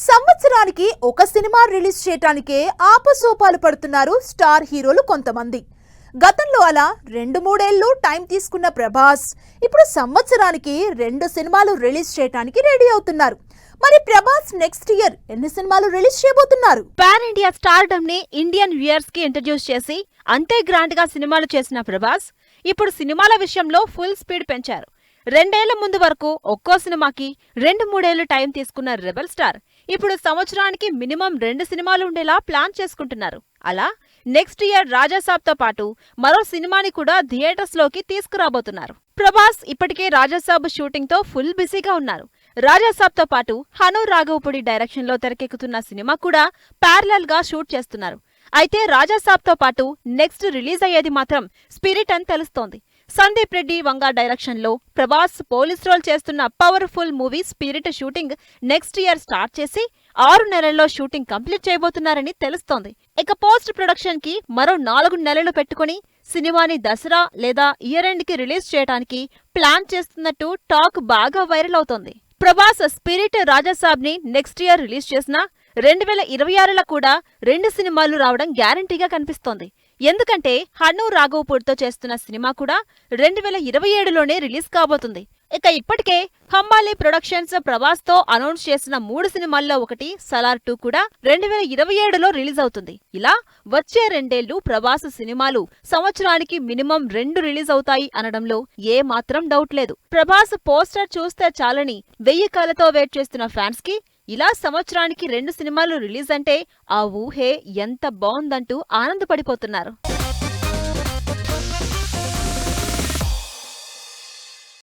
సంవత్సరానికి ఒక cinema release చేయటానికే ఆపసోపాలు పడుతున్నారు స్టార్ హీరోలు కొంతమంది. గతంలో అలా 2-3 ఏళ్లు టైం తీసుకున్న ప్రభాస్ ఇప్పుడు సంవత్సరానికి 2 సినిమాలు రిలీజ్ చేయటానికి రెడీ అవుతున్నారు. మరి ప్రభాస్ నెక్స్ట్ ఇయర్ ఎన్ని సినిమాలు రిలీజ్ చేయబోతున్నారు? పాన్ ఇండియా స్టార్డమ్ ని ఇండియన్ వ్యూయర్స్ కి ఇంట్రడ్యూస్ చేసి అంతే గ్రాండ్ గా సినిమాలు చేసిన ప్రభాస్ ఇప్పుడు సినిమాల విషయంలో ఫుల్ స్పీడ్ పెంచారు. 2 ఏళ్ల ముందు వరకు ఒక్కో సినిమాకి 2-3 ఏళ్లు టైం తీసుకున్న రెబల్ స్టార్ ఇప్పుడు సంవత్సరానికి మినిమం 2 సినిమాలు ఉండేలా ప్లాన్ చేసుకుంటున్నారు. అలా నెక్స్ట్ ఇయర్ రాజాసాబ్ తో పాటు మరో సినిమాని కూడా థియేటర్స్ లోకి తీసుకురాబోతున్నారు. ప్రభాస్ ఇప్పటికే రాజాసాబ్ షూటింగ్ తో ఫుల్ బిజీగా ఉన్నారు. రాజాసాబ్ తో పాటు హను రాఘవపూడి డైరెక్షన్ లో తెరకెక్కుతున్న సినిమా కూడా ప్యారలల్ గా షూట్ చేస్తున్నారు. అయితే రాజాసాబ్ తో పాటు నెక్స్ట్ రిలీజ్ అయ్యేది మాత్రం స్పిరిట్ అని తెలుస్తోంది. సందీప్ రెడ్డి వంగా డైరెక్షన్ లో ప్రభాస్ పోలీస్ రోల్ చేస్తున్న powerful movie spirit shooting next year start చేసి 6 నెలల్లో షూటింగ్ కంప్లీట్ చేయబోతున్నారని తెలుస్తోంది. ఇక పోస్ట్ ప్రొడక్షన్ కి మరో 4 నెలలు పెట్టుకుని సినిమాని దసరా లేదా ఇయర్ ఎండ్ కి రిలీజ్ చేయడానికి ప్లాన్ చేస్తున్నట్టు టాక్ బాగా వైరల్ అవుతోంది. ప్రభాస్ స్పిరిట్ రాజాసాబ్ ని నెక్స్ట్ ఇయర్ రిలీజ్ చేసినా 2026లో కూడా 2 సినిమాలు రావడం గ్యారంటీగా కనిపిస్తోంది. ఎందుకంటే హను రాఘవపూడితో చేస్తున్న సినిమా కూడా 2027లోనే రిలీజ్ కాబోతుంది. ఇక ఇప్పటికే హంబాలి ప్రొడక్షన్స్ ప్రభాస్ తో అనౌన్స్ చేసిన 3 సినిమాల్లో ఒకటి సలార్ 2 కూడా 2027లో రిలీజ్ అవుతుంది. ఇలా వచ్చే 2 ఏళ్లు ప్రభాస్ సినిమాలు సంవత్సరానికి మినిమం 2 రిలీజ్ అవుతాయి అనడంలో ఏ మాత్రం డౌట్ లేదు. ప్రభాస్ పోస్టర్ చూస్తే చాలని 1000 కళ్ళతో వెయిట్ చేస్తున్న ఫ్యాన్స్ కి ఇలా సంవత్సరానికి 2 సినిమాలు రిలీజ్ అంటే ఆ ఊహే ఎంత బావుందంటూ ఆనందపడిపోతున్నారు.